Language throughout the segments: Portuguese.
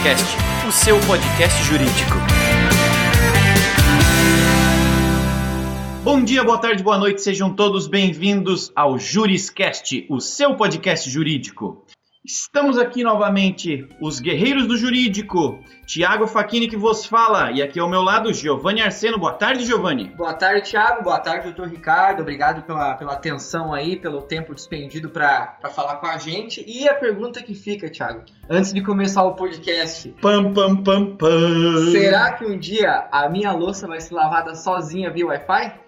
Juriscast, o seu podcast jurídico. Bom dia, boa tarde, boa noite, sejam todos bem-vindos ao Juriscast, o seu podcast jurídico. Estamos aqui novamente, os guerreiros do jurídico, Thiago Facchini que vos fala, e aqui ao meu lado, Giovanni Arseno. Boa tarde, Giovanni. Boa tarde, Thiago. Boa tarde, doutor Ricardo. Obrigado pela atenção aí, pelo tempo despendido para falar com a gente. E a pergunta que fica, Thiago, antes de começar o podcast. Pam. Será que um dia a minha louça vai ser lavada sozinha via Wi-Fi?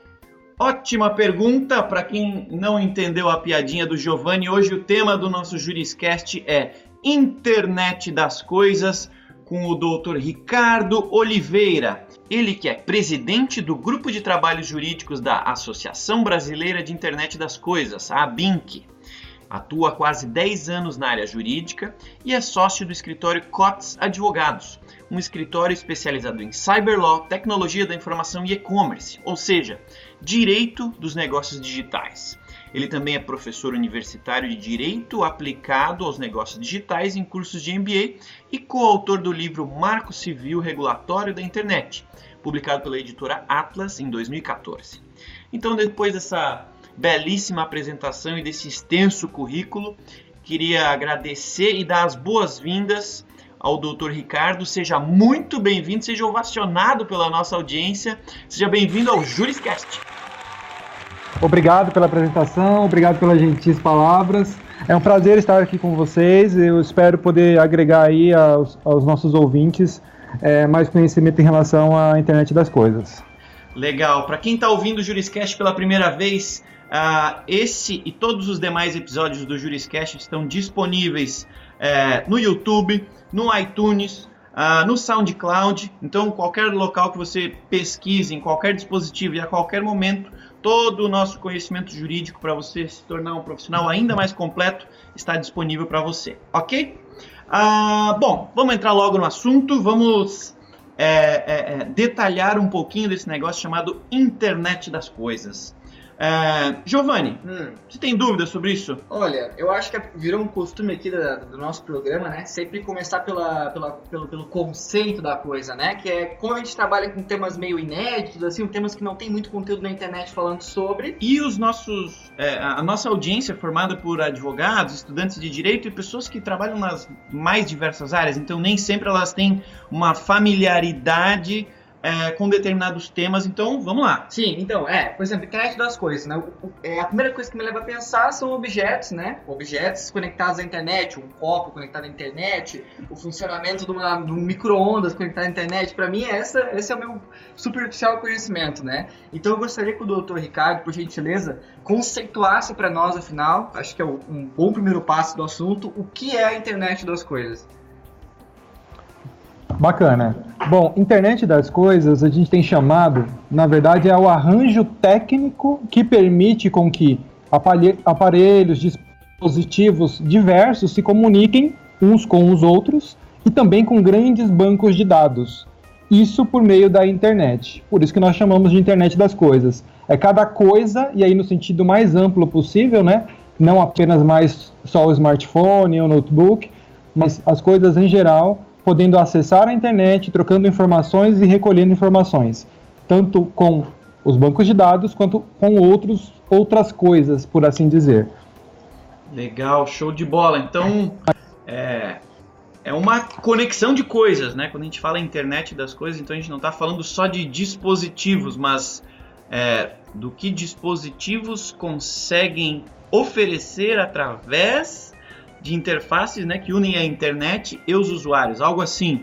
Ótima pergunta. Para quem não entendeu a piadinha do Giovanni, hoje o tema do nosso Juriscast é Internet das Coisas, com o Dr. Ricardo Oliveira. Ele que é presidente do Grupo de Trabalhos Jurídicos da Associação Brasileira de Internet das Coisas, a ABINC. Atua há quase 10 anos na área jurídica e é sócio do escritório Cotes Advogados, um escritório especializado em cyberlaw, tecnologia da informação e e-commerce, ou seja, direito dos negócios digitais. Ele também é professor universitário de Direito aplicado aos negócios digitais em cursos de MBA e coautor do livro Marco Civil Regulatório da Internet, publicado pela editora Atlas em 2014. Então, depois dessa belíssima apresentação e desse extenso currículo, queria agradecer e dar as boas-vindas ao Dr. Ricardo. Seja muito bem-vindo, seja ovacionado pela nossa audiência, seja bem-vindo ao Juriscast. Obrigado pela apresentação, obrigado pelas gentis palavras. É um prazer estar aqui com vocês. Eu espero poder agregar aí aos nossos ouvintes mais conhecimento em relação à internet das coisas. Legal. Para quem está ouvindo o Juriscast pela primeira vez, esse e todos os demais episódios do Juriscast estão disponíveis no YouTube, no iTunes, no SoundCloud. Então, qualquer local que você pesquise, em qualquer dispositivo e a qualquer momento, todo o nosso conhecimento jurídico para você se tornar um profissional ainda mais completo está disponível para você, ok? Bom, vamos entrar logo no assunto, vamos detalhar um pouquinho desse negócio chamado Internet das Coisas. Giovanni, você tem dúvidas sobre isso? Olha, eu acho que virou um costume aqui do nosso programa, né? Sempre começar pelo conceito da coisa, né? Que é como a gente trabalha com temas meio inéditos, assim, temas que não tem muito conteúdo na internet falando sobre. E a nossa audiência é formada por advogados, estudantes de direito e pessoas que trabalham nas mais diversas áreas, então nem sempre elas têm uma familiaridade com determinados temas, então vamos lá. Sim, então, por exemplo, internet das coisas, né? A primeira coisa que me leva a pensar são objetos, né? Objetos conectados à internet, um copo conectado à internet, o funcionamento de um micro-ondas conectado à internet. Para mim, esse é o meu superficial conhecimento, né? Então eu gostaria que o doutor Ricardo, por gentileza, conceituasse para nós, afinal, acho que é um bom primeiro passo do assunto, o que é a internet das coisas. Bacana. Bom, internet das coisas a gente tem chamado, na verdade, é o arranjo técnico que permite com que aparelhos, dispositivos diversos se comuniquem uns com os outros e também com grandes bancos de dados. Isso por meio da internet. Por isso que nós chamamos de internet das coisas. É cada coisa, e aí no sentido mais amplo possível, né? Não apenas mais só o smartphone ou notebook, mas as coisas em geral, podendo acessar a internet, trocando informações e recolhendo informações, tanto com os bancos de dados quanto com outras coisas, por assim dizer. Legal, show de bola. Então, é uma conexão de coisas, né? Quando a gente fala internet das coisas, então a gente não está falando só de dispositivos, mas do que dispositivos conseguem oferecer através de interfaces, né, que unem a internet e os usuários, algo assim.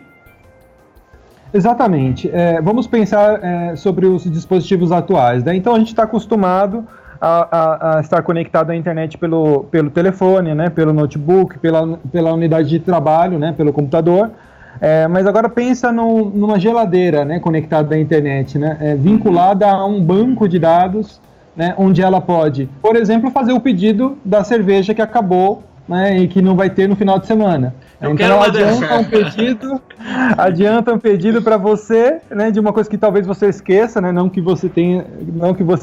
Exatamente. Vamos pensar sobre os dispositivos atuais, né? Então a gente está acostumado a estar conectado à internet pelo telefone, né, pelo notebook, pela unidade de trabalho, né, pelo computador. Mas agora pensa numa geladeira, né, conectada à internet, né, vinculada a um banco de dados, né, onde ela pode, por exemplo, fazer o pedido da cerveja que acabou, né, e que não vai ter no final de semana. Então ela adianta um pedido para você, né, de uma coisa que talvez você esqueça, né, não que você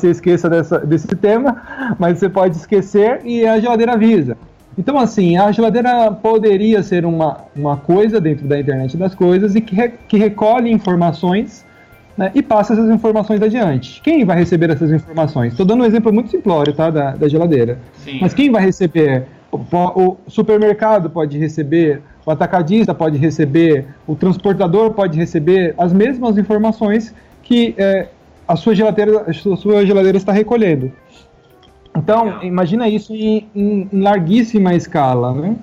esqueça desse tema, mas você pode esquecer e a geladeira avisa. Então, assim, a geladeira poderia ser uma coisa dentro da internet das coisas e que recolhe informações, né, e passa essas informações adiante. Quem vai receber essas informações? Estou dando um exemplo muito simplório, tá, da geladeira. Sim. Mas quem vai receber? O supermercado pode receber, o atacadista pode receber, o transportador pode receber as mesmas informações que a sua geladeira está recolhendo. Então, Legal. imagina isso em larguíssima escala, né?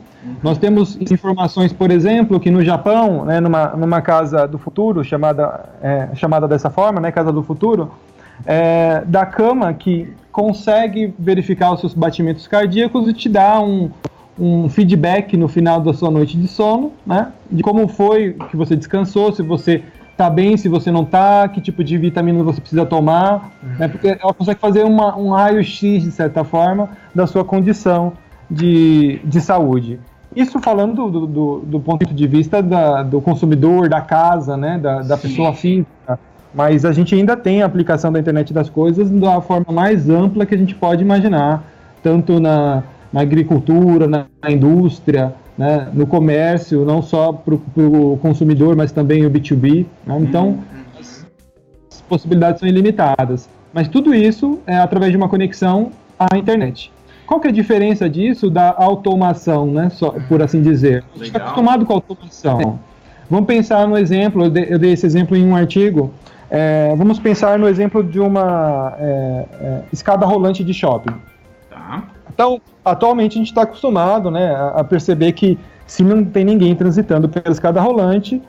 Nós temos informações, por exemplo, que no Japão, né, numa casa do futuro, chamada dessa forma, né, casa do futuro, da cama que consegue verificar os seus batimentos cardíacos e te dá um feedback no final da sua noite de sono, né, de como foi que você descansou, se você está bem, se você não está, que tipo de vitamina você precisa tomar, né, porque ela consegue fazer um raio-x, de certa forma, da sua condição de saúde. Isso falando do ponto de vista do consumidor, da casa, né, da pessoa física. Mas a gente ainda tem a aplicação da internet das coisas da forma mais ampla que a gente pode imaginar, tanto na agricultura, na indústria, né, no comércio, não só para o consumidor, mas também o B2B. Né? Então, as possibilidades são ilimitadas. Mas tudo isso é através de uma conexão à internet. Qual que é a diferença disso da automação, né, por assim dizer? A gente está acostumado com a automação. Vamos pensar no exemplo, eu dei esse exemplo em um artigo. Vamos pensar no exemplo de uma escada rolante de shopping. Tá. Então, atualmente a gente está acostumado, né, a perceber que se não tem ninguém transitando pela escada rolante,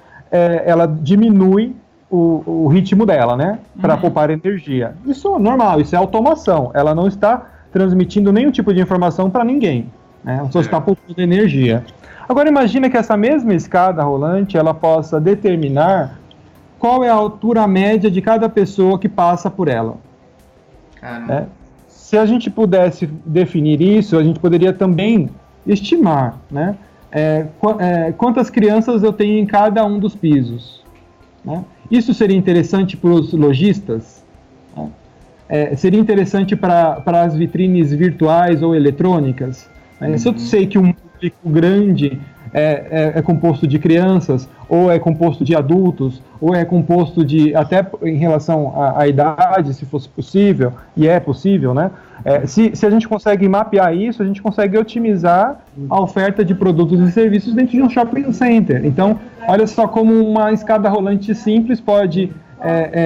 ela diminui o ritmo dela, né, para poupar energia. Isso é normal, isso é automação. Ela não está transmitindo nenhum tipo de informação para ninguém, né, só está poupando energia. Agora imagina que essa mesma escada rolante ela possa determinar qual é a altura média de cada pessoa que passa por ela. Se a gente pudesse definir isso, a gente poderia também estimar, né, quantas crianças eu tenho em cada um dos pisos. Né? Isso seria interessante para os lojistas? Né? Seria interessante para as vitrines virtuais ou eletrônicas? Se eu sei que um público grande é composto de crianças, ou é composto de adultos, ou é composto de, até em relação à idade, se fosse possível, e é possível, né? Se a gente consegue mapear isso, a gente consegue otimizar a oferta de produtos e serviços dentro de um shopping center. Então, olha só como uma escada rolante simples pode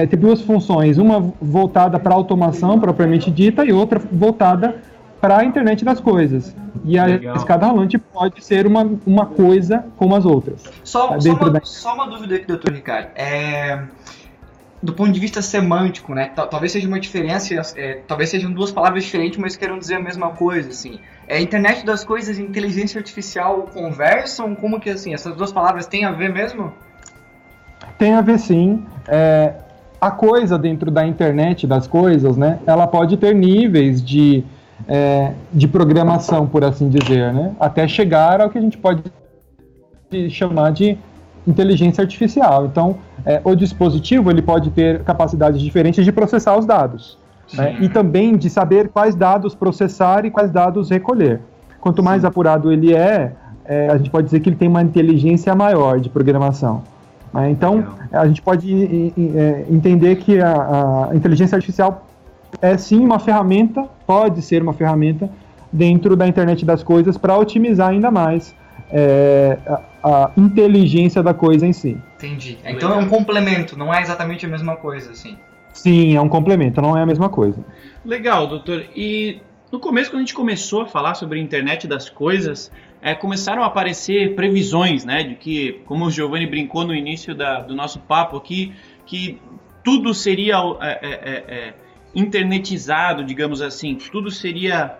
ter duas funções, uma voltada para a automação propriamente dita e outra voltada para a internet das coisas. E a escada rolante pode ser uma coisa como as outras. Só uma dúvida aqui, doutor Ricardo. Do ponto de vista semântico, né? Talvez seja uma diferença, talvez sejam duas palavras diferentes, mas queiram dizer a mesma coisa, assim. Internet das coisas e inteligência artificial conversam? Como que, assim, essas duas palavras têm a ver mesmo? Tem a ver, sim. A coisa dentro da internet das coisas, né? Ela pode ter níveis de programação, por assim dizer, né? Até chegar ao que a gente pode chamar de inteligência artificial. Então, o dispositivo ele pode ter capacidades diferentes de processar os dados, né? E também de saber quais dados processar e quais dados recolher. Quanto mais apurado ele a gente pode dizer que ele tem uma inteligência maior de programação. Então, a gente pode entender que a inteligência artificial sim uma ferramenta, pode ser uma ferramenta dentro da internet das coisas para otimizar ainda mais a inteligência da coisa em si. Entendi. Então é um complemento, não é exatamente a mesma coisa, assim. Sim, é um complemento, não é a mesma coisa. Legal, doutor. E no começo, quando a gente começou a falar sobre a internet das coisas, começaram a aparecer previsões, né, de que, como o Giovanni brincou no início do nosso papo aqui, que tudo seria internetizado, digamos assim, tudo seria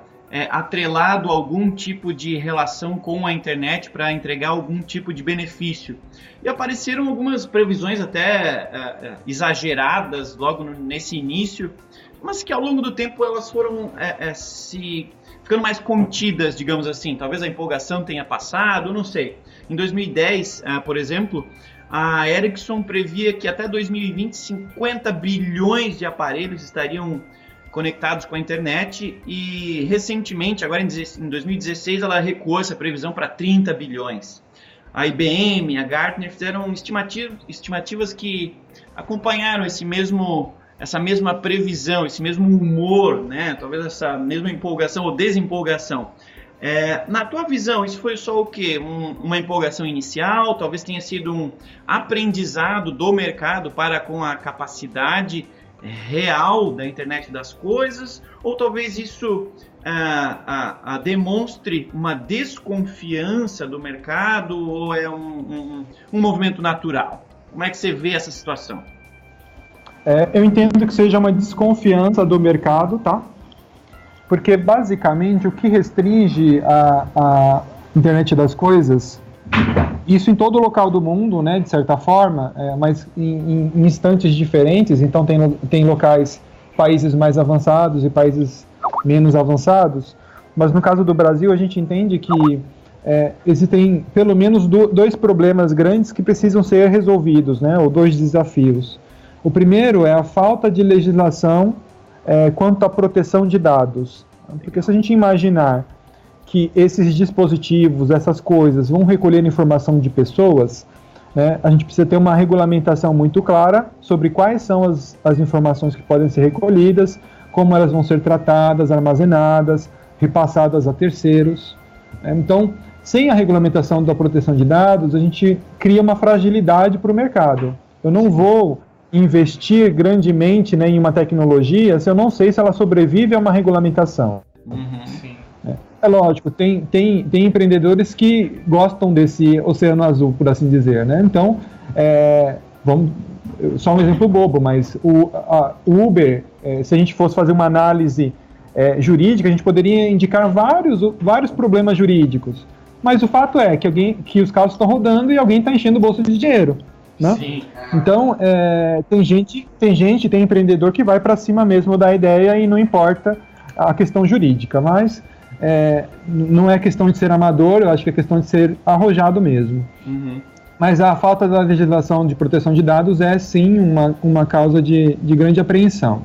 atrelado a algum tipo de relação com a internet para entregar algum tipo de benefício. E apareceram algumas previsões até exageradas logo nesse início, mas que ao longo do tempo elas foram se ficando mais contidas, digamos assim. Talvez a empolgação tenha passado, não sei. Em 2010, por exemplo, a Ericsson previa que até 2020 50 bilhões de aparelhos estariam conectados com a internet e recentemente, agora em 2016, ela recuou essa previsão para 30 bilhões. A IBM, a Gartner fizeram estimativas que acompanharam essa mesma previsão, esse mesmo humor, né? Talvez essa mesma empolgação ou desempolgação. Na tua visão, isso foi só o quê? Uma empolgação inicial? Talvez tenha sido um aprendizado do mercado para com a capacidade real da internet das coisas? Ou talvez isso demonstre uma desconfiança do mercado ou é um movimento natural? Como é que você vê essa situação? Eu entendo que seja uma desconfiança do mercado, tá? Porque, basicamente, o que restringe a internet das coisas, isso em todo local do mundo, né, de certa forma, mas em instantes diferentes, então tem locais, países mais avançados e países menos avançados, mas no caso do Brasil a gente entende que existem pelo menos dois problemas grandes que precisam ser resolvidos, né, ou dois desafios. O primeiro é a falta de legislação quanto à proteção de dados. Porque se a gente imaginar que esses dispositivos, essas coisas, vão recolher informação de pessoas, né, a gente precisa ter uma regulamentação muito clara sobre quais são as informações que podem ser recolhidas, como elas vão ser tratadas, armazenadas, repassadas a terceiros. Então, sem a regulamentação da proteção de dados, a gente cria uma fragilidade para o mercado. Eu não vou investir grandemente, né, em uma tecnologia se eu não sei se ela sobrevive a uma regulamentação. Sim. É lógico, tem empreendedores que gostam desse oceano azul, por assim dizer, né? Então, só um exemplo bobo, mas o Uber, se a gente fosse fazer uma análise jurídica, a gente poderia indicar vários problemas jurídicos. Mas o fato é que os carros estão rodando e alguém está enchendo o bolso de dinheiro. Né? Sim. Então, tem empreendedor que vai para cima mesmo da ideia e não importa a questão jurídica, mas não é questão de ser amador, eu acho que é questão de ser arrojado mesmo. Uhum. Mas a falta da legislação de proteção de dados é sim uma causa de grande apreensão.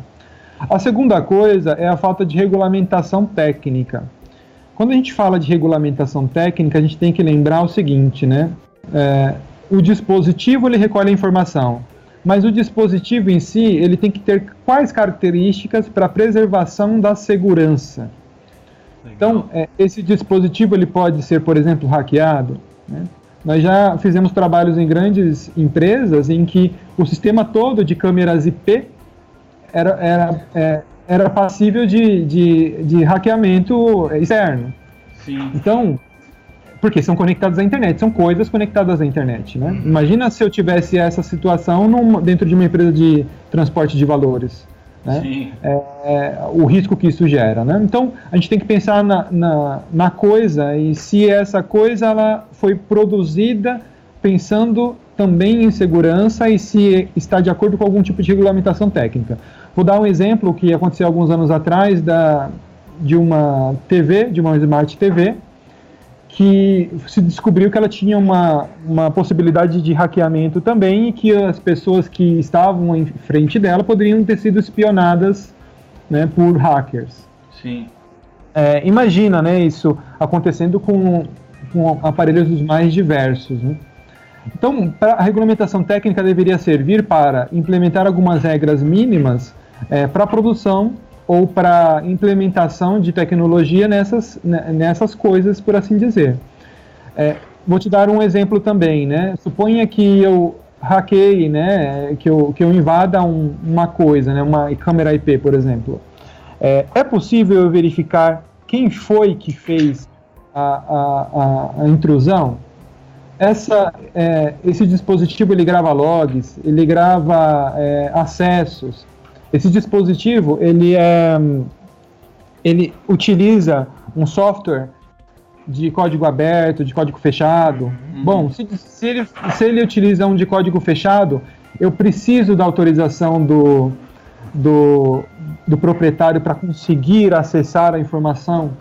A segunda coisa é a falta de regulamentação técnica. Quando a gente fala de regulamentação técnica, a gente tem que lembrar o seguinte, né? O dispositivo ele recolhe a informação, mas o dispositivo em si ele tem que ter quais características para a preservação da segurança. Legal. Então, esse dispositivo ele pode ser, por exemplo, hackeado, né? Nós já fizemos trabalhos em grandes empresas em que o sistema todo de câmeras IP era passível de hackeamento externo. Sim. Então, porque são conectados à internet, são coisas conectadas à internet, né? Imagina se eu tivesse essa situação dentro de uma empresa de transporte de valores, né? Sim. O risco que isso gera, né? Então, a gente tem que pensar na coisa e se essa coisa ela foi produzida pensando também em segurança e se está de acordo com algum tipo de regulamentação técnica. Vou dar um exemplo que aconteceu alguns anos atrás de uma TV, de uma Smart TV, que se descobriu que ela tinha uma possibilidade de hackeamento também e que as pessoas que estavam em frente dela poderiam ter sido espionadas, né, por hackers. Sim. Imagina, né, isso acontecendo com aparelhos dos mais diversos, né? Então, a regulamentação técnica deveria servir para implementar algumas regras mínimas para a produção ou para implementação de tecnologia nessas coisas, por assim dizer. Vou te dar um exemplo também, né? Suponha que eu hackeie, né? Que eu invada uma coisa, né? Uma câmera IP, por exemplo. É possível eu verificar quem foi que fez a intrusão? Esse dispositivo ele grava logs, ele grava acessos. Esse dispositivo ele utiliza um software de código aberto, de código fechado. Uhum. Bom, se ele utiliza um de código fechado, eu preciso da autorização do proprietário para conseguir acessar a informação.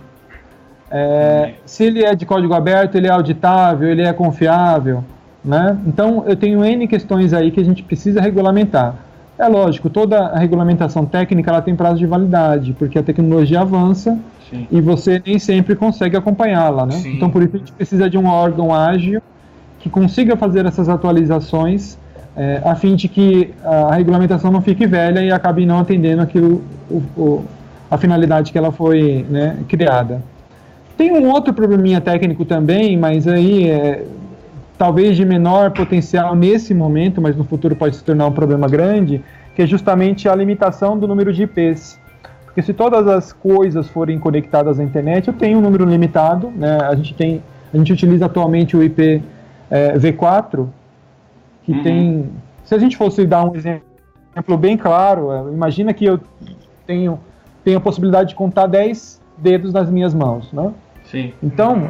Se ele é de código aberto, ele é auditável, ele é confiável, né? Então, eu tenho N questões aí que a gente precisa regulamentar. É lógico, toda a regulamentação técnica ela tem prazo de validade, porque a tecnologia avança. Sim. E você nem sempre consegue acompanhá-la, né? Sim. Então, por isso a gente precisa de um órgão ágil que consiga fazer essas atualizações a fim de que a regulamentação não fique velha e acabe não atendendo aquilo, a finalidade que ela foi, né, criada. Tem um outro probleminha técnico também, mas aí talvez de menor potencial nesse momento, mas no futuro pode se tornar um problema grande, que é justamente a limitação do número de IPs. Porque se todas as coisas forem conectadas à internet, eu tenho um número limitado, né? A gente utiliza atualmente o IP V4, que tem... Se a gente fosse dar um exemplo bem claro, imagina que eu tenho a possibilidade de contar 10 dedos nas minhas mãos, né? Sim. Então,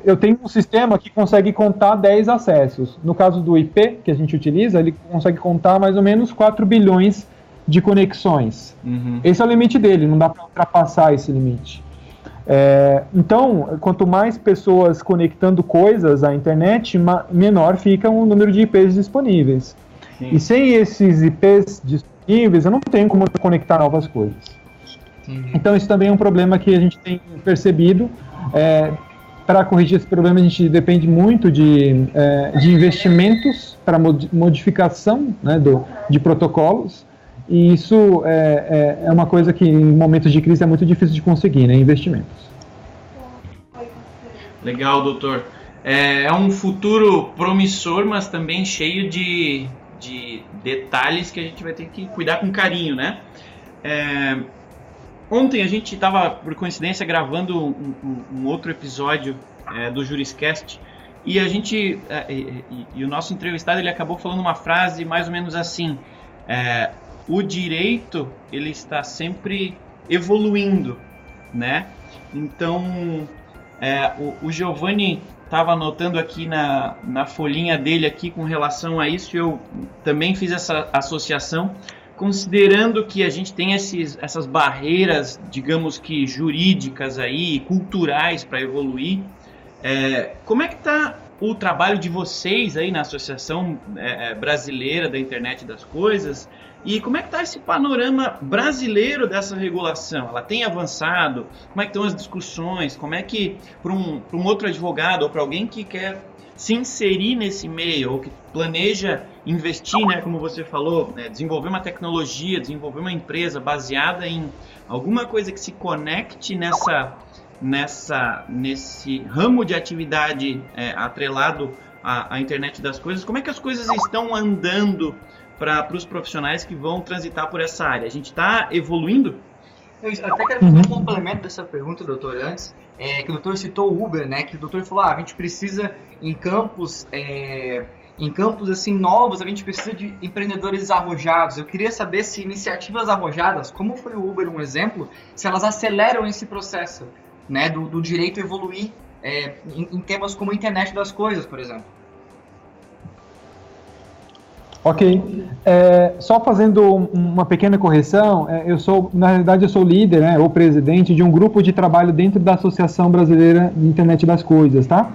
eu tenho um sistema que consegue contar 10 acessos. No caso do IP, que a gente utiliza, ele consegue contar mais ou menos 4 bilhões de conexões. Esse é o limite dele, não dá para ultrapassar esse limite. Então, quanto mais pessoas conectando coisas à internet, menor fica o número de IPs disponíveis. Sim. E sem esses IPs disponíveis, eu não tenho como conectar novas coisas. Sim. Então, isso também é um problema que a gente tem percebido. Para corrigir esse problema, a gente depende muito de investimentos para modificação, né, de protocolos. E isso é uma coisa que em momentos de crise é muito difícil de conseguir, né? Investimentos. Legal, doutor. É um futuro promissor, mas também cheio de detalhes que a gente vai ter que cuidar com carinho, né? Ontem a gente estava, por coincidência, gravando um outro episódio do Juriscast e a gente e o nosso entrevistado ele acabou falando uma frase mais ou menos assim: o direito ele está sempre evoluindo, né? Então o Giovanni estava anotando aqui na folhinha dele aqui com relação a isso, eu também fiz essa associação, considerando que a gente tem essas barreiras, digamos que jurídicas aí, culturais para evoluir. Como é que está o trabalho de vocês aí na Associação Brasileira da Internet das Coisas? E como é que está esse panorama brasileiro dessa regulação? Ela tem avançado? Como é que estão as discussões? Como é que, para um outro advogado ou para alguém que quer se inserir nesse meio ou que planeja investir, né, como você falou, desenvolver uma tecnologia, desenvolver uma empresa baseada em alguma coisa que se conecte nesse ramo de atividade atrelado à internet das coisas, como é que as coisas estão andando para os profissionais que vão transitar por essa área? A gente está evoluindo? Eu até quero fazer um complemento dessa pergunta, doutor, antes, que o doutor citou o Uber, né, que o doutor falou, a gente precisa em campos assim novos, a gente precisa de empreendedores arrojados. Eu queria saber se iniciativas arrojadas, como foi o Uber um exemplo, se elas aceleram esse processo, né, do direito evoluir em temas como a internet das coisas, por exemplo. Ok, só fazendo uma pequena correção, na realidade eu sou líder, né, ou presidente de um grupo de trabalho dentro da Associação Brasileira de Internet das Coisas, tá?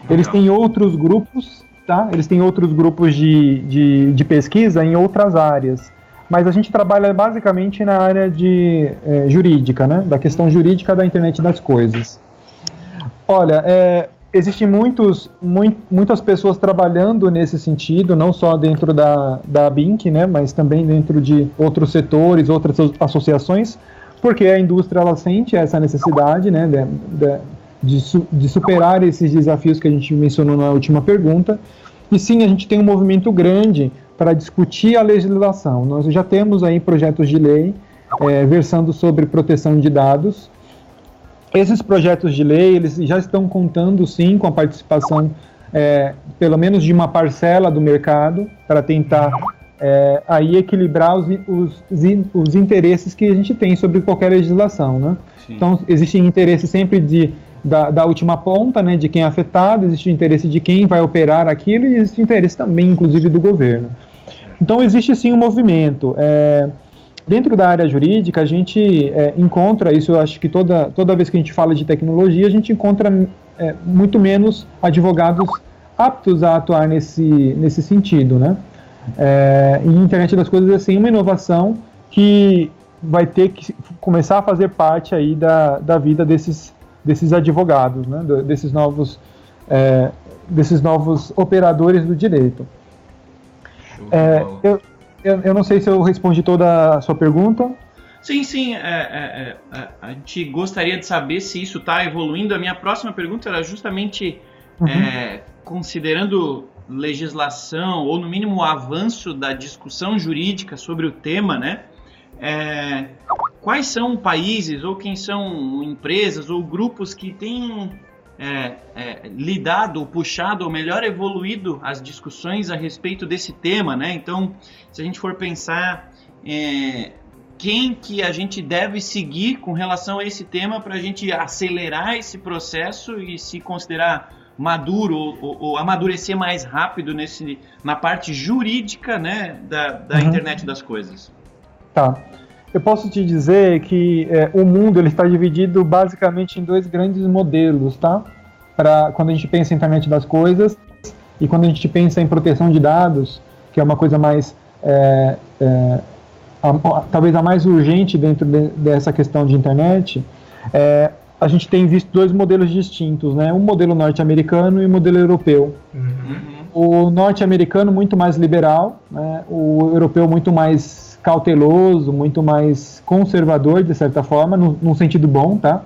Eles têm outros grupos, tá? Eles têm outros grupos de pesquisa em outras áreas, mas a gente trabalha basicamente na área de jurídica, né, da questão jurídica da Internet das Coisas. Olha, existem muitas pessoas trabalhando nesse sentido, não só dentro da ABINC, né, mas também dentro de outros setores, outras associações, porque a indústria ela sente essa necessidade, né, de superar esses desafios que a gente mencionou na última pergunta. E sim, a gente tem um movimento grande para discutir a legislação. Nós já temos aí projetos de lei versando sobre proteção de dados. Esses projetos de lei, eles já estão contando, sim, com a participação, pelo menos de uma parcela do mercado, para tentar aí equilibrar os interesses que a gente tem sobre qualquer legislação, né? Sim. Então, existe interesse sempre da última ponta, né, de quem é afetado, existe interesse de quem vai operar aquilo e existe interesse também, inclusive, do governo. Então, existe, sim, um movimento. Dentro da área jurídica, a gente encontra, isso eu acho que toda vez que a gente fala de tecnologia, a gente encontra muito menos advogados aptos a atuar nesse sentido, né? E a internet das coisas é assim uma inovação que vai ter que começar a fazer parte aí da vida desses advogados, né? desses novos operadores do direito. Eu não sei se eu respondi toda a sua pergunta. Sim. A gente gostaria de saber se isso está evoluindo. A minha próxima pergunta era justamente considerando legislação, ou no mínimo o avanço da discussão jurídica sobre o tema, né? Quais são países, ou quem são empresas, ou grupos que têm lidado, puxado, ou melhor, evoluído as discussões a respeito desse tema, né? Então, se a gente for pensar quem que a gente deve seguir com relação a esse tema para a gente acelerar esse processo e se considerar maduro ou amadurecer mais rápido na parte jurídica, né, da internet das coisas. Tá. Eu posso te dizer que o mundo ele está dividido basicamente em dois grandes modelos, tá? Quando a gente pensa em internet das coisas e quando a gente pensa em proteção de dados, que é uma coisa mais talvez a mais urgente dentro dessa questão de internet, a gente tem visto dois modelos distintos, né? Um modelo norte-americano e um modelo europeu. O norte-americano muito mais liberal, né? O europeu muito mais cauteloso, muito mais conservador, de certa forma, num sentido bom, tá?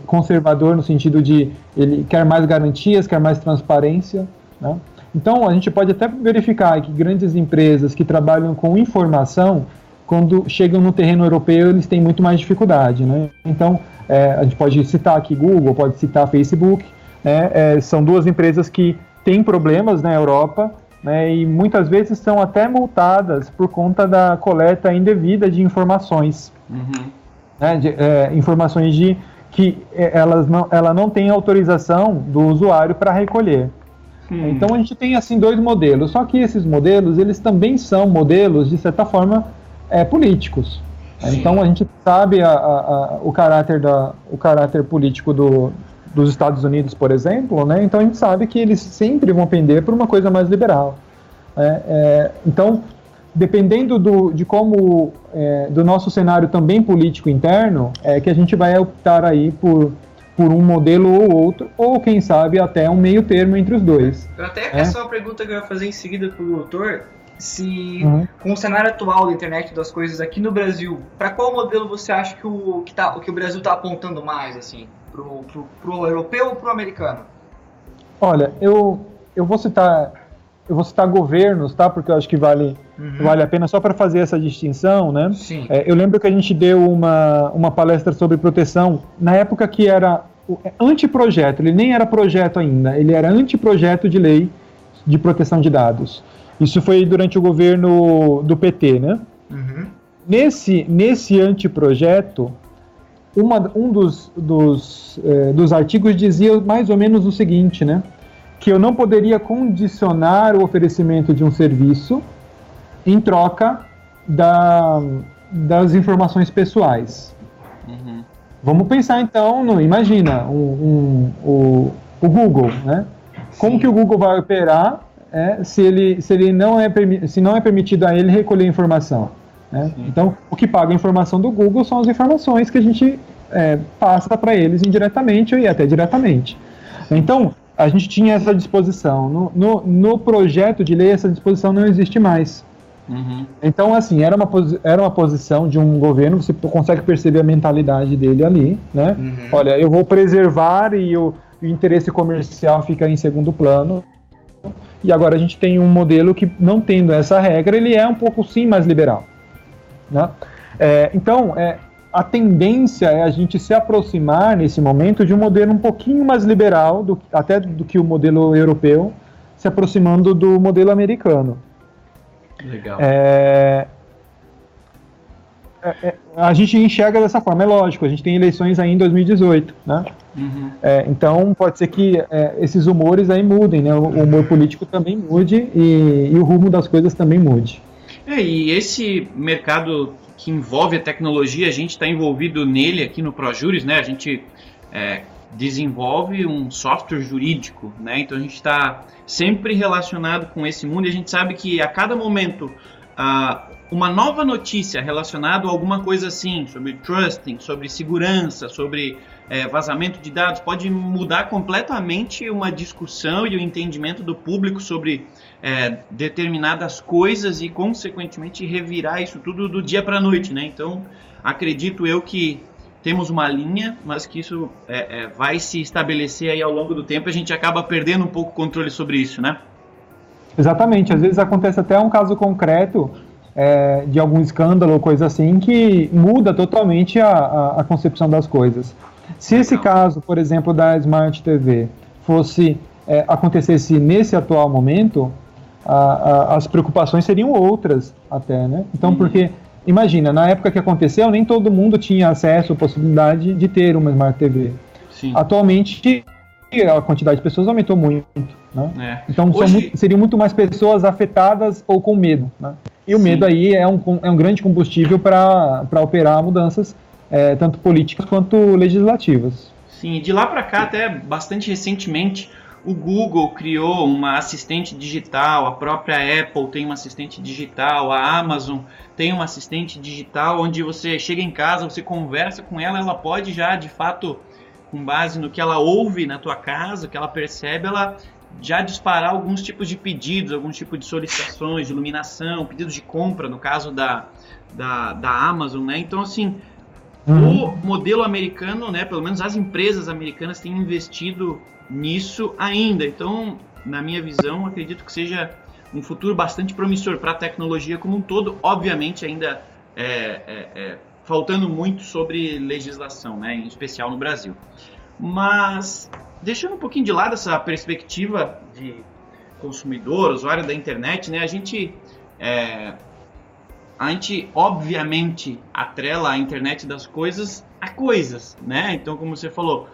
Conservador no sentido de ele quer mais garantias, quer mais transparência, né? Então, a gente pode até verificar que grandes empresas que trabalham com informação, quando chegam no terreno europeu, eles têm muito mais dificuldade, né? Então, a gente pode citar aqui Google, pode citar Facebook, né? São duas empresas que têm problemas na Europa, né? E muitas vezes são até multadas por conta da coleta indevida de informações. Né? Informações que ela não tem autorização do usuário para recolher. Então a gente tem assim dois modelos, só que esses modelos eles também são modelos de certa forma políticos. Então a gente sabe o caráter político dos Estados Unidos, por exemplo, né? Então a gente sabe que eles sempre vão pender por uma coisa mais liberal. Então, dependendo do nosso cenário também político interno, que a gente vai optar aí por um modelo ou outro, ou quem sabe até um meio termo entre os dois. Essa é uma pergunta que eu ia fazer em seguida para o doutor, se com o cenário atual da internet das coisas aqui no Brasil, para qual modelo você acha que o Brasil está apontando mais, assim, pro europeu ou pro americano? Olha, eu vou citar governos, tá? Porque eu acho que vale a pena só para fazer essa distinção, né? Sim. Eu lembro que a gente deu uma palestra sobre proteção na época que era anteprojeto, ele nem era projeto ainda, ele era anteprojeto de lei de proteção de dados. Isso foi durante o governo do PT, né? Nesse anteprojeto, um dos artigos dizia mais ou menos o seguinte, né? Que eu não poderia condicionar o oferecimento de um serviço em troca das informações pessoais. Vamos pensar então, imagina, o Google, né? Como que o Google vai operar se não é permitido a ele recolher informação? Né? Então, o que paga a informação do Google são as informações que a gente passa para eles indiretamente e até diretamente. Então, a gente tinha essa disposição. No projeto de lei, essa disposição não existe mais. Então, assim, era uma posição de um governo, você consegue perceber a mentalidade dele ali, né? Olha, eu vou preservar e o interesse comercial fica em segundo plano. E agora a gente tem um modelo que, não tendo essa regra, ele é um pouco, sim, mais liberal. Né? Então, a tendência é a gente se aproximar, nesse momento, de um modelo um pouquinho mais liberal, até do que o modelo europeu, se aproximando do modelo americano. Legal. A gente enxerga dessa forma, é lógico, a gente tem eleições aí em 2018, né? Então pode ser que esses humores aí mudem, né? O humor político também mude e o rumo das coisas também mude. E esse mercado que envolve a tecnologia, a gente está envolvido nele aqui no ProJuris, né? A gente desenvolve um software jurídico, né? Então a gente está sempre relacionado com esse mundo e a gente sabe que a cada momento uma nova notícia relacionada a alguma coisa assim, sobre trusting, sobre segurança, sobre vazamento de dados, pode mudar completamente uma discussão e o entendimento do público sobre determinadas coisas e, consequentemente, revirar isso tudo do dia para a noite, né? Então, acredito eu que temos uma linha, mas que isso vai se estabelecer aí ao longo do tempo e a gente acaba perdendo um pouco o controle sobre isso, né? Exatamente. Às vezes acontece até um caso concreto de algum escândalo ou coisa assim que muda totalmente a concepção das coisas. Se esse caso, por exemplo, da Smart TV acontecesse nesse atual momento, as preocupações seriam outras até, né? Então, porque imagina, na época que aconteceu, nem todo mundo tinha acesso ou possibilidade de ter uma Smart TV. Sim. Atualmente, a quantidade de pessoas aumentou muito, né? Então, seriam muito mais pessoas afetadas ou com medo, né? E o medo aí é um grande combustível para operar mudanças, tanto políticas quanto legislativas. Sim, de lá para cá, até bastante recentemente, o Google criou uma assistente digital, a própria Apple tem uma assistente digital, a Amazon tem uma assistente digital, onde você chega em casa, você conversa com ela, ela pode já, de fato, com base no que ela ouve na tua casa, o que ela percebe, ela já disparar alguns tipos de pedidos, alguns tipos de solicitações, de iluminação, pedidos de compra, no caso da Amazon, né? Então, assim, o modelo americano, né, pelo menos as empresas americanas têm investido nisso ainda. Então, na minha visão, acredito que seja um futuro bastante promissor para a tecnologia como um todo. Obviamente, ainda faltando muito sobre legislação, né, em especial no Brasil. Mas, deixando um pouquinho de lado essa perspectiva de consumidor, usuário da internet, né, a gente obviamente atrela a internet das coisas a coisas, né? Então, como você falou,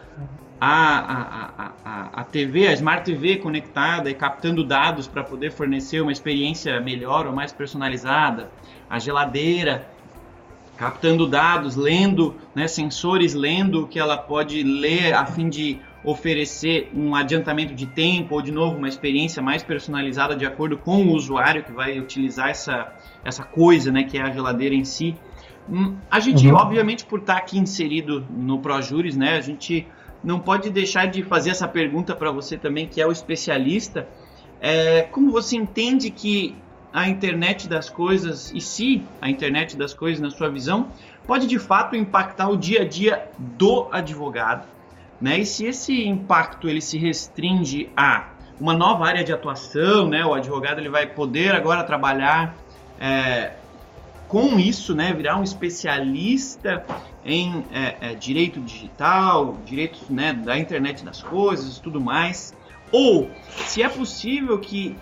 a TV, a Smart TV conectada e captando dados para poder fornecer uma experiência melhor ou mais personalizada, a geladeira captando dados, lendo, né, sensores lendo o que ela pode ler a fim de oferecer um adiantamento de tempo ou, de novo, uma experiência mais personalizada de acordo com o usuário que vai utilizar essa coisa, né, que é a geladeira em si. A gente, obviamente, por estar aqui inserido no ProJuris, né, a gente não pode deixar de fazer essa pergunta para você também, que é o especialista. Como você entende que a internet das coisas, e se a internet das coisas, na sua visão, pode de fato impactar o dia a dia do advogado, né? E se esse impacto ele se restringe a uma nova área de atuação, né? O advogado ele vai poder agora trabalhar com isso, né? Virar um especialista em direito digital, direitos, né, da internet das coisas e tudo mais. Ou se é possível que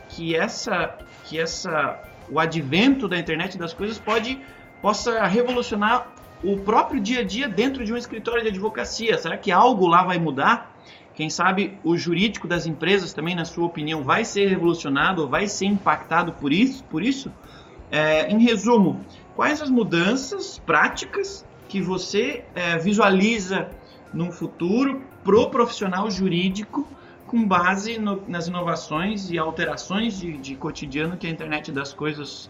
o advento da internet das coisas possa revolucionar o próprio dia a dia dentro de um escritório de advocacia. Será que algo lá vai mudar? Quem sabe o jurídico das empresas também, na sua opinião, vai ser revolucionado ou vai ser impactado por isso? Em resumo, quais as mudanças práticas que você visualiza no futuro pro profissional jurídico com base nas inovações e alterações de cotidiano que a internet das coisas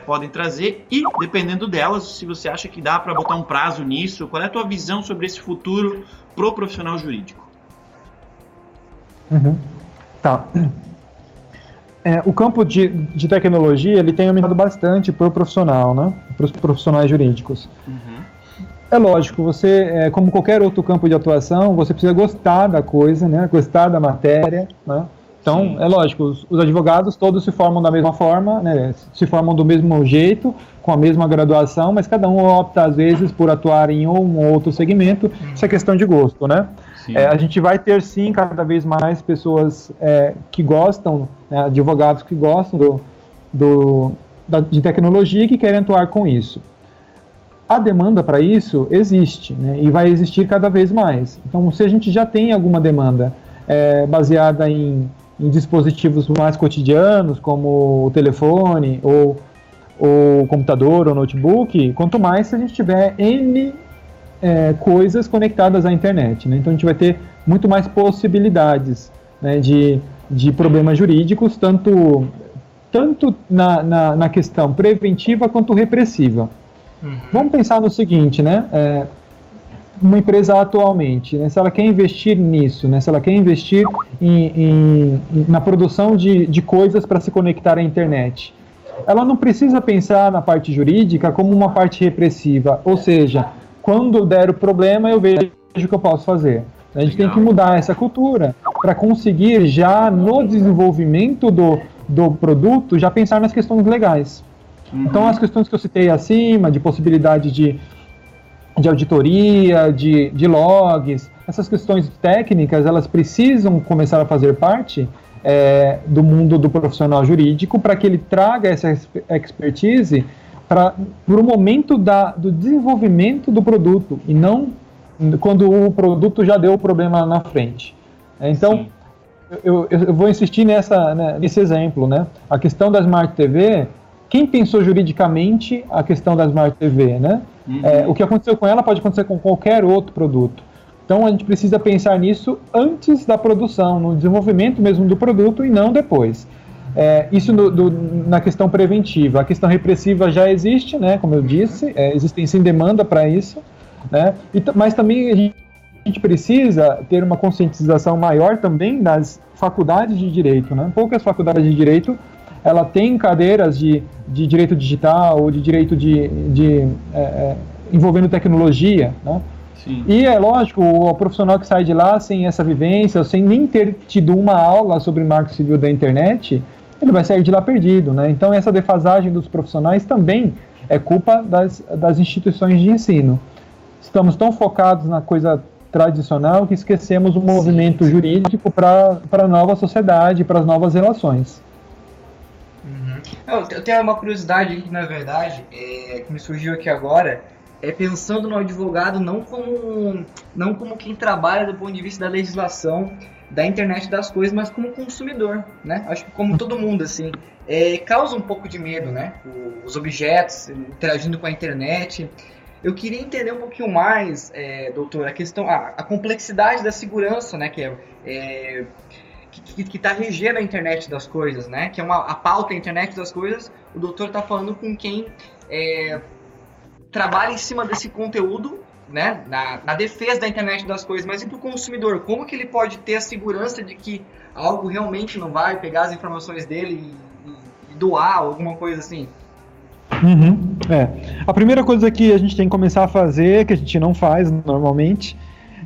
podem trazer e, dependendo delas, se você acha que dá para botar um prazo nisso, qual é a tua visão sobre esse futuro pro profissional jurídico? Tá. O campo de tecnologia ele tem aumentado bastante para o profissional, né? Para os profissionais jurídicos. É lógico, você, como qualquer outro campo de atuação, você precisa gostar da coisa, né? Gostar da matéria, né? Então, sim, é lógico, os advogados todos se formam da mesma forma, né? Se formam do mesmo jeito, com a mesma graduação, mas cada um opta, às vezes, por atuar em um ou outro segmento. Isso é questão de gosto, né? A gente vai ter, sim, cada vez mais pessoas que gostam, né? Advogados que gostam de tecnologia e que querem atuar com isso. A demanda para isso existe, né, e vai existir cada vez mais. Então, se a gente já tem alguma demanda baseada em dispositivos mais cotidianos, como o telefone, ou o computador, ou notebook, quanto mais se a gente tiver N coisas conectadas à internet, né? Então a gente vai ter muito mais possibilidades, né, de problemas jurídicos, tanto na questão preventiva quanto repressiva. Vamos pensar no seguinte, né? Uma empresa atualmente, né, se ela quer investir nisso, né, se ela quer investir na produção de coisas para se conectar à internet, ela não precisa pensar na parte jurídica como uma parte repressiva, ou seja, quando der o problema eu vejo o que eu posso fazer. A gente tem que mudar essa cultura para conseguir já no desenvolvimento do produto já pensar nas questões legais. Então as questões que eu citei acima, de possibilidade de auditoria, de logs, essas questões técnicas, elas precisam começar a fazer parte do mundo do profissional jurídico para que ele traga essa expertise para o momento do desenvolvimento do produto e não quando o produto já deu o problema na frente. Então, eu vou insistir nesse exemplo, né? A questão da Smart TV, quem pensou juridicamente a questão da Smart TV, né? O que aconteceu com ela pode acontecer com qualquer outro produto. Então a gente precisa pensar nisso antes da produção, no desenvolvimento mesmo do produto e não depois. Isso na questão preventiva. A questão repressiva já existe, né? Como eu disse, existem sim demanda para isso, né? Mas também a gente precisa ter uma conscientização maior também das faculdades de direito, né? Poucas faculdades de direito ela tem cadeiras de direito digital ou de direito envolvendo tecnologia, né? Sim. E é lógico, o profissional que sai de lá sem essa vivência, sem nem ter tido uma aula sobre marco civil da internet, ele vai sair de lá perdido, né? Então essa defasagem dos profissionais também é culpa das instituições de ensino. Estamos tão focados na coisa tradicional que esquecemos o movimento jurídico para a nova sociedade, para as novas relações. Eu tenho uma curiosidade aqui, na verdade, que me surgiu aqui agora, pensando no advogado não como quem trabalha do ponto de vista da legislação, da internet das coisas, mas como consumidor, né? Acho que como todo mundo, assim, causa um pouco de medo, né? Os objetos interagindo com a internet. Eu queria entender um pouquinho mais, doutor, a complexidade da segurança, né? Que está regendo a internet das coisas, né? Que é a pauta internet das coisas. O doutor está falando com quem trabalha em cima desse conteúdo, né? Na defesa da internet das coisas, mas e para o consumidor? Como que ele pode ter a segurança de que algo realmente não vai pegar as informações dele e doar, alguma coisa assim? A primeira coisa que a gente tem que começar a fazer, que a gente não faz normalmente,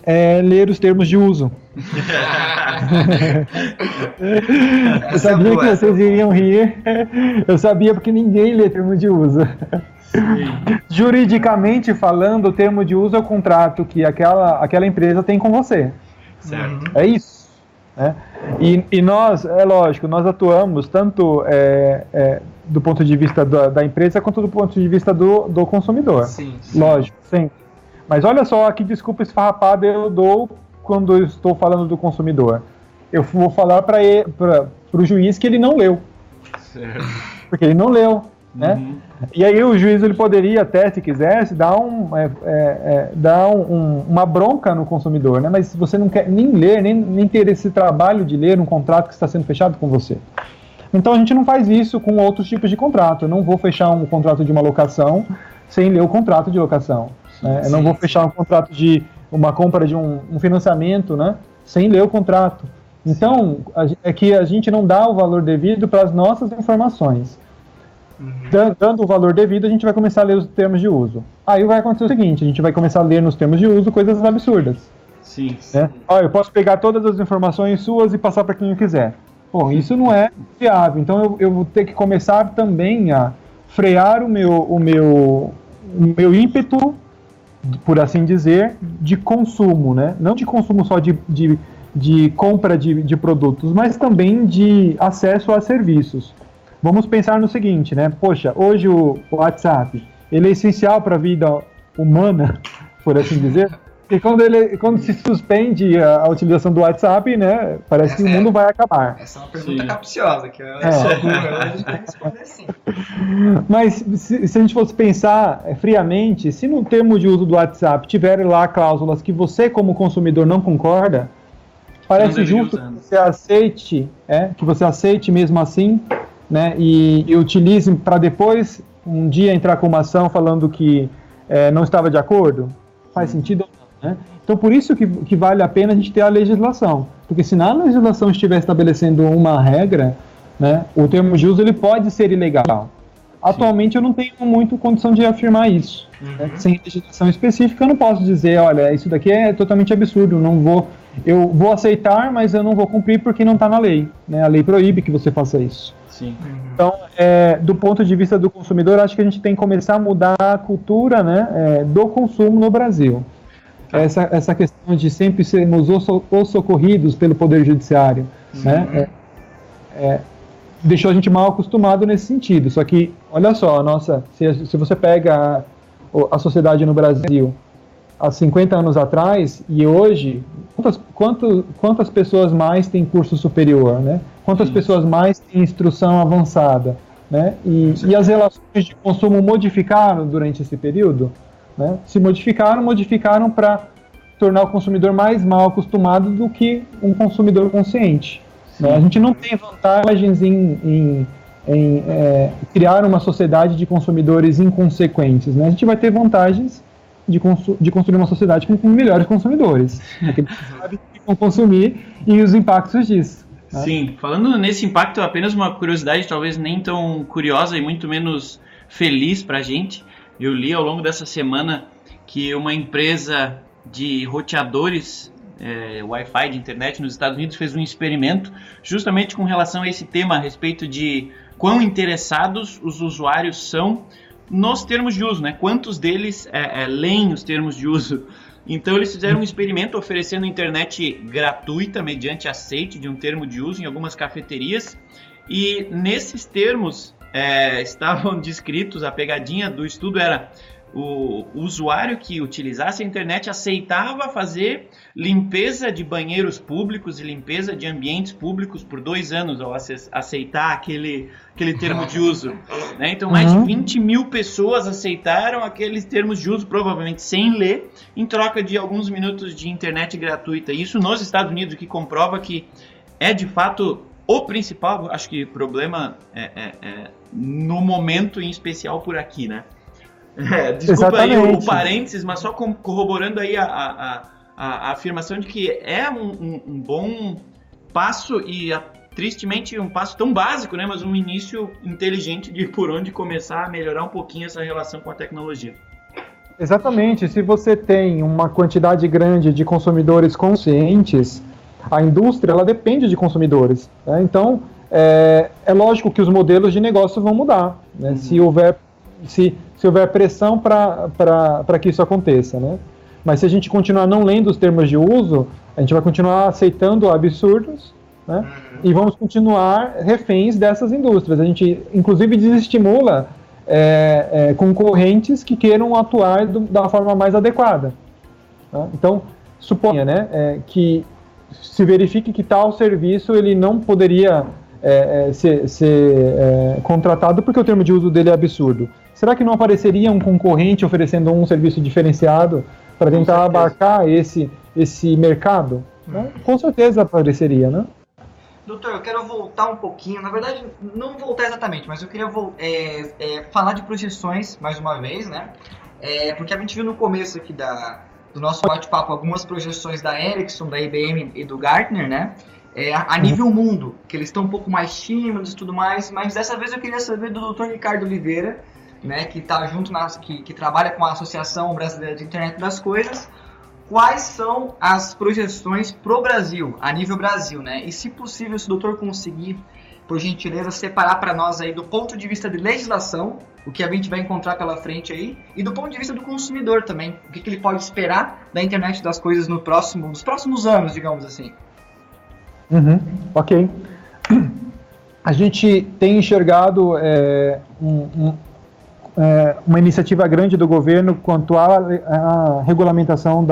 é ler os termos de uso. Eu sabia que vocês iriam rir. Eu sabia porque ninguém lê termo de uso. Juridicamente falando, o termo de uso é o contrato que aquela empresa tem com você. Certo. É isso. Né? E nós, é lógico, nós atuamos tanto do ponto de vista da empresa quanto do ponto de vista do consumidor. Sim. Lógico, sim. Mas olha só que desculpa esfarrapada eu dou quando eu estou falando do consumidor. Eu vou falar para o juiz que ele não leu. Certo. Porque ele não leu. Né? E aí o juiz ele poderia até, se quisesse, dar uma bronca no consumidor, né? Mas você não quer nem ler, nem ter esse trabalho de ler um contrato que está sendo fechado com você. Então a gente não faz isso com outros tipos de contrato. Eu não vou fechar um contrato de uma locação sem ler o contrato de locação. Né? Eu não vou fechar um contrato de uma compra de um financiamento, né? Sem ler o contrato. Então é que a gente não dá o valor devido para as nossas informações. Dando o valor devido, a gente vai começar a ler os termos de uso. Aí vai acontecer o seguinte, a gente vai começar a ler nos termos de uso coisas absurdas. Sim. Né? Eu posso pegar todas as informações suas e passar para quem eu quiser. Bom, isso não é viável. Então eu vou ter que começar também a frear o meu ímpeto, por assim dizer, de consumo, né? Não de consumo só de compra de produtos, mas também de acesso a serviços. Vamos pensar no seguinte, né? Poxa, hoje o WhatsApp, ele é essencial para a vida humana, por assim dizer. E quando se suspende a utilização do WhatsApp, né, parece que o mundo vai acabar. Essa é uma pergunta capciosa, que eu responder assim. Mas se a gente fosse pensar friamente, se no termo de uso do WhatsApp tiver lá cláusulas que você, como consumidor, não concorda, parece justo que você aceite mesmo assim, né, e utilize para depois, um dia, entrar com uma ação falando que não estava de acordo. Faz sentido ou não, né? Então, por isso que vale a pena a gente ter a legislação. Porque se na legislação estiver estabelecendo uma regra, né, o termo de uso ele pode ser ilegal. Atualmente eu não tenho muito condição de afirmar isso. Né? Sem legislação específica eu não posso dizer, olha, isso daqui é totalmente absurdo, eu vou aceitar, mas eu não vou cumprir porque não está na lei. Né? A lei proíbe que você faça isso. Sim. Então, do ponto de vista do consumidor, acho que a gente tem que começar a mudar a cultura, né, do consumo no Brasil. Essa questão de sempre sermos os socorridos pelo Poder Judiciário, né, deixou a gente mal acostumado nesse sentido. Só que, olha só, se você pega a sociedade no Brasil há 50 anos atrás e hoje, quantas pessoas mais têm curso superior, né? Quantas pessoas mais têm instrução avançada, né? E as relações de consumo modificaram durante esse período, né? Se modificaram para tornar o consumidor mais mal acostumado do que um consumidor consciente. Né? A gente não tem vantagens em criar uma sociedade de consumidores inconsequentes, né? A gente vai ter vantagens de construir uma sociedade com melhores consumidores, porque eles sabem o que vão consumir e os impactos disso. Né? Sim, falando nesse impacto, apenas uma curiosidade, talvez nem tão curiosa e muito menos feliz para a gente. Eu li ao longo dessa semana que uma empresa de roteadores Wi-Fi de internet nos Estados Unidos fez um experimento justamente com relação a esse tema, a respeito de quão interessados os usuários são nos termos de uso, né? Quantos deles leem os termos de uso. Então eles fizeram um experimento oferecendo internet gratuita mediante aceite de um termo de uso em algumas cafeterias, e nesses termos estavam descritos, a pegadinha do estudo era: o usuário que utilizasse a internet aceitava fazer limpeza de banheiros públicos e limpeza de ambientes públicos por 2 anos ao aceitar aquele termo de uso. Né? Então, mais de 20 mil pessoas aceitaram aqueles termos de uso, provavelmente sem ler, em troca de alguns minutos de internet gratuita. Isso nos Estados Unidos, o que comprova que é, de fato, o principal, acho que, problema no momento, em especial por aqui, né? Desculpa aí o parênteses, mas só corroborando aí a afirmação de que é um bom passo e tristemente um passo tão básico, né, mas um início inteligente de por onde começar a melhorar um pouquinho essa relação com a tecnologia. Exatamente, se você tem uma quantidade grande de consumidores conscientes, a indústria ela depende de consumidores, né? Então é lógico que os modelos de negócio vão mudar, né? Se houver pressão para que isso aconteça, né? Mas se a gente continuar não lendo os termos de uso, a gente vai continuar aceitando absurdos, né? E vamos continuar reféns dessas indústrias. A gente, inclusive, desestimula concorrentes que queiram atuar da forma mais adequada. Né? Então, suponha, né, que se verifique que tal serviço ele não poderia ser contratado porque o termo de uso dele é absurdo. Será que não apareceria um concorrente oferecendo um serviço diferenciado para tentar abarcar esse mercado? Né? Com certeza apareceria, né? Doutor, eu quero voltar um pouquinho, na verdade, não voltar exatamente, mas eu queria falar de projeções, mais uma vez, né? Porque a gente viu no começo aqui do nosso bate-papo algumas projeções da Ericsson, da IBM e do Gartner, né? A nível mundo, que eles estão um pouco mais tímidos e tudo mais, mas dessa vez eu queria saber do Dr. Ricardo Oliveira, né, que tá junto que trabalha com a Associação Brasileira de Internet das Coisas. Quais são as projeções pro Brasil, a nível Brasil, né? E se possível, se o doutor conseguir, por gentileza, separar para nós aí do ponto de vista de legislação, o que a gente vai encontrar pela frente aí, e do ponto de vista do consumidor também, o que ele pode esperar da internet das coisas nos próximos anos, digamos assim. Ok. A gente tem enxergado uma iniciativa grande do governo quanto à regulamentação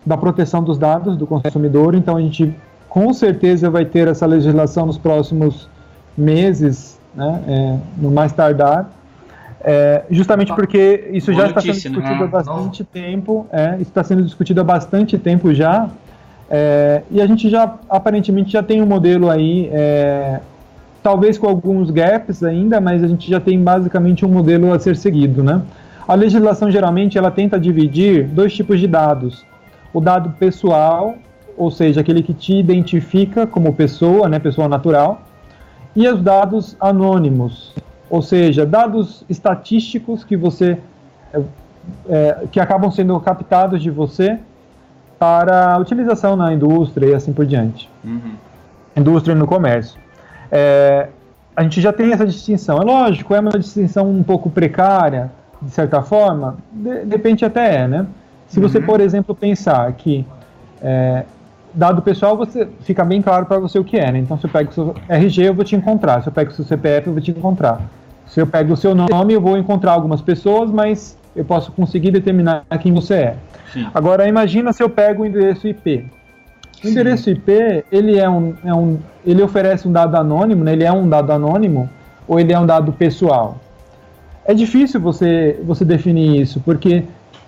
da proteção dos dados do consumidor. Então a gente com certeza vai ter essa legislação nos próximos meses, né, no mais tardar, justamente porque isso já está sendo discutido há bastante tempo, isso está sendo discutido há bastante tempo já, e a gente já aparentemente já tem um modelo aí, talvez com alguns gaps ainda, mas a gente já tem basicamente um modelo a ser seguido, né? A legislação geralmente ela tenta dividir dois tipos de dados: o dado pessoal, ou seja, aquele que te identifica como pessoa, né, pessoa natural, e os dados anônimos, ou seja, dados estatísticos que você que acabam sendo captados de você para utilização na indústria e assim por diante. Indústria e no comércio. A gente já tem essa distinção. É lógico, é uma distinção um pouco precária, de certa forma, de repente até né? Se você, por exemplo, pensar que dado pessoal, fica bem claro para você o que é, né? Então, se eu pego o seu RG, eu vou te encontrar. Se eu pego o seu CPF, eu vou te encontrar. Se eu pego o seu nome, eu vou encontrar algumas pessoas, mas eu posso conseguir determinar quem você é. Sim. Agora, imagina se eu pego o endereço IP. O endereço IP, ele oferece um dado anônimo, né? Ele é um dado anônimo ou ele é um dado pessoal? É difícil você definir isso, porque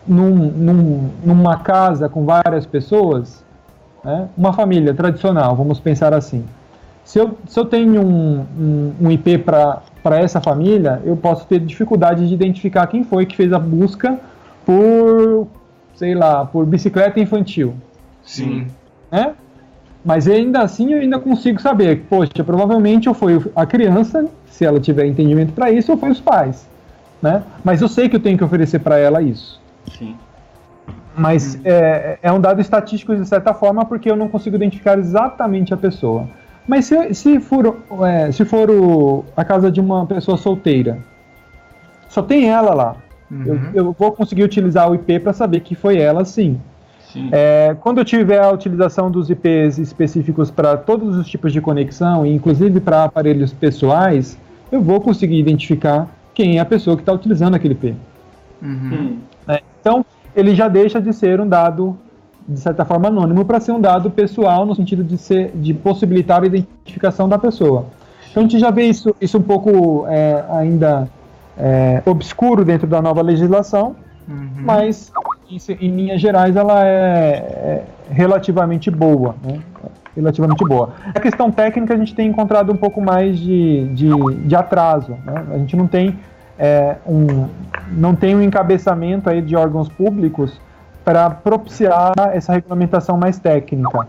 numa casa com várias pessoas, uma família tradicional, vamos pensar assim, se eu tenho um IP para essa família, eu posso ter dificuldade de identificar quem foi que fez a busca por, sei lá, por bicicleta infantil. Sim. Mas ainda assim eu ainda consigo saber, poxa, provavelmente ou foi a criança, se ela tiver entendimento para isso, ou foi os pais, né? Mas eu sei que eu tenho que oferecer para ela isso. Sim. Mas é um dado estatístico de certa forma, porque eu não consigo identificar exatamente a pessoa. Mas se for a casa de uma pessoa solteira, só tem ela lá. Eu vou conseguir utilizar o IP para saber que foi ela, sim. Quando eu tiver a utilização dos IPs específicos para todos os tipos de conexão, inclusive para aparelhos pessoais, eu vou conseguir identificar quem é a pessoa que está utilizando aquele IP. Então, ele já deixa de ser um dado, de certa forma, anônimo para ser um dado pessoal, no sentido de possibilitar a identificação da pessoa. Então, a gente já vê isso um pouco ainda obscuro dentro da nova legislação, mas, em linhas gerais, ela é relativamente boa, né? Relativamente boa. A questão técnica, a gente tem encontrado um pouco mais de atraso, né? A gente não tem um encabeçamento aí de órgãos públicos para propiciar essa regulamentação mais técnica.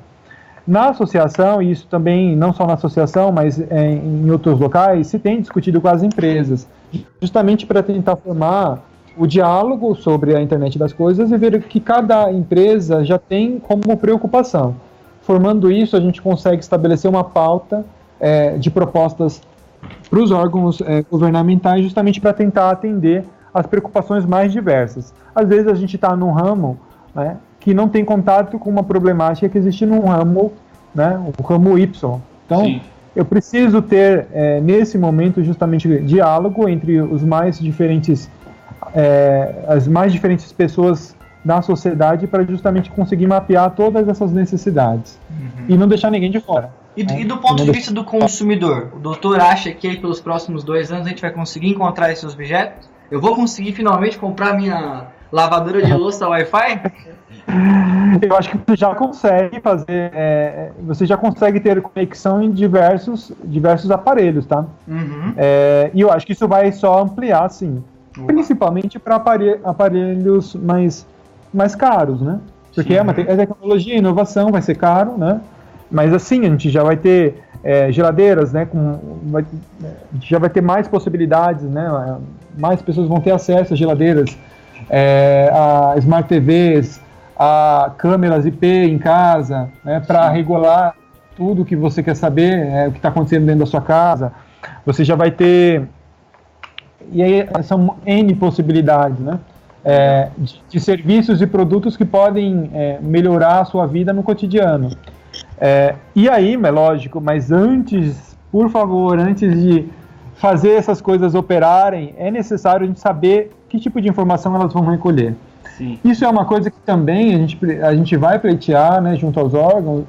Na associação, e isso também, não só na associação, mas em outros locais, se tem discutido com as empresas, justamente para tentar formar o diálogo sobre a internet das coisas e ver que cada empresa já tem como preocupação. Formando isso, a gente consegue estabelecer uma pauta de propostas para os órgãos governamentais, justamente para tentar atender as preocupações mais diversas. Às vezes a gente está num ramo, né, que não tem contato com uma problemática que existe num ramo, né, o ramo Y. Então, sim, eu preciso ter, nesse momento, justamente diálogo entre os mais diferentes, as mais diferentes pessoas da sociedade para justamente conseguir mapear todas essas necessidades e não deixar ninguém de fora. E do ponto de vista do consumidor, o doutor acha que aí pelos próximos 2 anos a gente vai conseguir encontrar esses objetos? Eu vou conseguir finalmente comprar minha lavadora de louça Wi-Fi? Eu acho que você já consegue fazer, você já consegue ter conexão em diversos aparelhos, tá? E eu acho que isso vai só ampliar, sim. Principalmente para aparelhos mais caros, né? Porque é tecnologia, inovação, vai ser caro, né? Mas assim, a gente já vai ter geladeiras, né? A gente já vai ter mais possibilidades, né? Mais pessoas vão ter acesso a geladeiras, a Smart TVs, a câmeras IP em casa, né? Para regular tudo que você quer saber, o que está acontecendo dentro da sua casa. Você já vai ter... E aí são N possibilidades, né? De serviços e produtos que podem melhorar a sua vida no cotidiano. E aí, é lógico, mas antes, por favor, antes de fazer essas coisas operarem, é necessário a gente saber que tipo de informação elas vão recolher. Sim. Isso é uma coisa que também a gente vai pleitear, né, junto aos órgãos,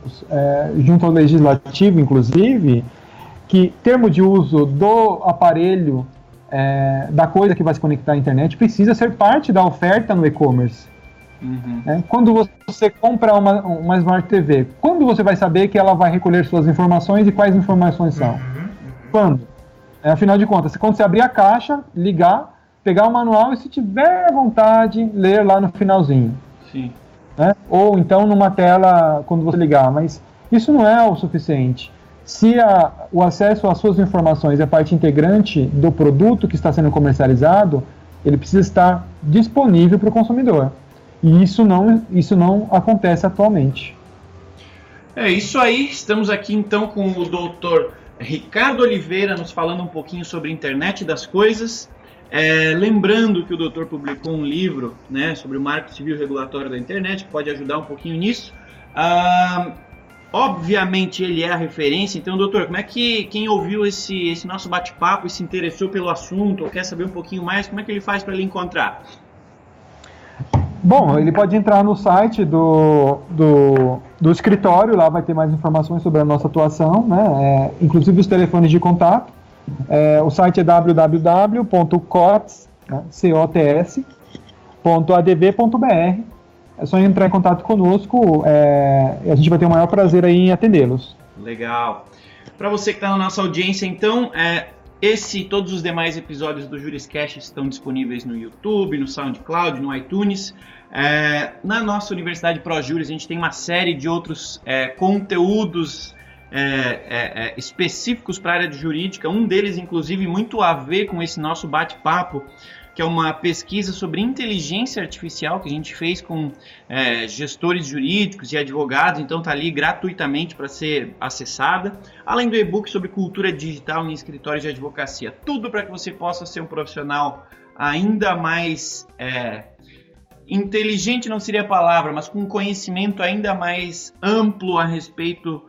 junto ao legislativo, inclusive, que termo de uso do aparelho, da coisa que vai se conectar à internet, precisa ser parte da oferta no e-commerce. Uhum. Quando você compra uma Smart TV, quando você vai saber que ela vai recolher suas informações e quais informações são? Quando? Afinal de contas, quando você abrir a caixa, ligar, pegar o manual e, se tiver vontade, ler lá no finalzinho. Sim. Ou então numa tela quando você ligar, mas isso não é o suficiente. Se o acesso às suas informações é parte integrante do produto que está sendo comercializado, ele precisa estar disponível para o consumidor. E isso não acontece atualmente. É isso aí, estamos aqui então com o Dr. Ricardo Oliveira nos falando um pouquinho sobre a internet das coisas. Lembrando que o doutor publicou um livro, né, sobre o marco civil regulatório da internet, que pode ajudar um pouquinho nisso. Obviamente ele é a referência, então doutor, como é que quem ouviu esse nosso bate-papo e se interessou pelo assunto ou quer saber um pouquinho mais, como é que ele faz para ele encontrar? Bom, ele pode entrar no site do escritório, lá vai ter mais informações sobre a nossa atuação, né? Inclusive os telefones de contato. O site é www.cots.adv.br. É só entrar em contato conosco, a gente vai ter o maior prazer aí em atendê-los. Legal. Para você que está na nossa audiência, então, esse e todos os demais episódios do Juriscast estão disponíveis no YouTube, no SoundCloud, no iTunes. Na nossa Universidade ProJuris, a gente tem uma série de outros conteúdos específicos para a área de jurídica. Um deles, inclusive, muito a ver com esse nosso bate-papo, que é uma pesquisa sobre inteligência artificial que a gente fez com gestores jurídicos e advogados, então está ali gratuitamente para ser acessada, além do e-book sobre cultura digital em escritórios de advocacia. Tudo para que você possa ser um profissional ainda mais inteligente, não seria a palavra, mas com conhecimento ainda mais amplo a respeito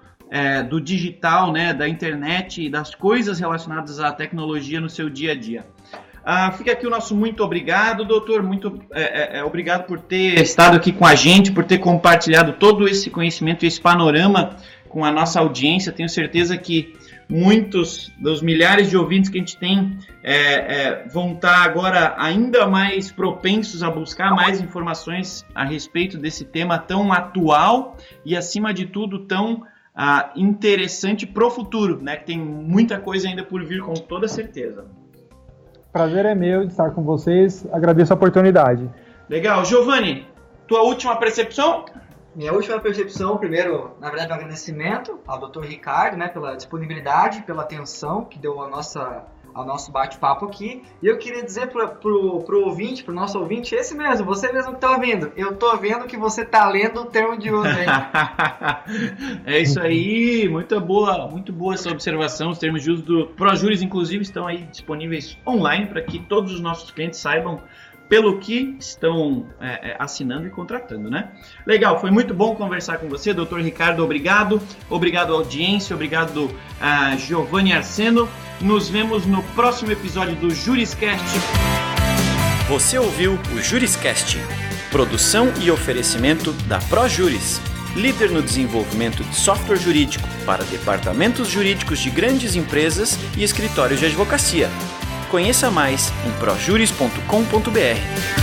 do digital, né, da internet e das coisas relacionadas à tecnologia no seu dia a dia. Fica aqui o nosso muito obrigado, doutor, muito obrigado por ter estado aqui com a gente, por ter compartilhado todo esse conhecimento e esse panorama com a nossa audiência. Tenho certeza que muitos dos milhares de ouvintes que a gente tem vão estar agora ainda mais propensos a buscar mais informações a respeito desse tema tão atual e, acima de tudo, tão interessante para o futuro, né? Que tem muita coisa ainda por vir, com toda certeza. Prazer é meu de estar com vocês, agradeço a oportunidade. Legal. Giovanni, tua última percepção? Minha última percepção, primeiro, na verdade, um agradecimento ao Dr. Ricardo, né, pela disponibilidade, pela atenção que deu ao nosso bate-papo aqui. E eu queria dizer pro ouvinte, pro nosso ouvinte, esse mesmo, você mesmo que tá ouvindo. Eu tô vendo que você tá lendo o termo de uso aí. É isso aí, muito boa essa observação. Os termos de uso do ProJuris, inclusive, estão aí disponíveis online para que todos os nossos clientes saibam pelo que estão assinando e contratando, né? Legal, foi muito bom conversar com você, doutor Ricardo, obrigado. Obrigado à audiência, obrigado a Giovanni Arseno. Nos vemos no próximo episódio do Juriscast. Você ouviu o Juriscast, produção e oferecimento da ProJuris, líder no desenvolvimento de software jurídico para departamentos jurídicos de grandes empresas e escritórios de advocacia. Conheça mais em projuris.com.br.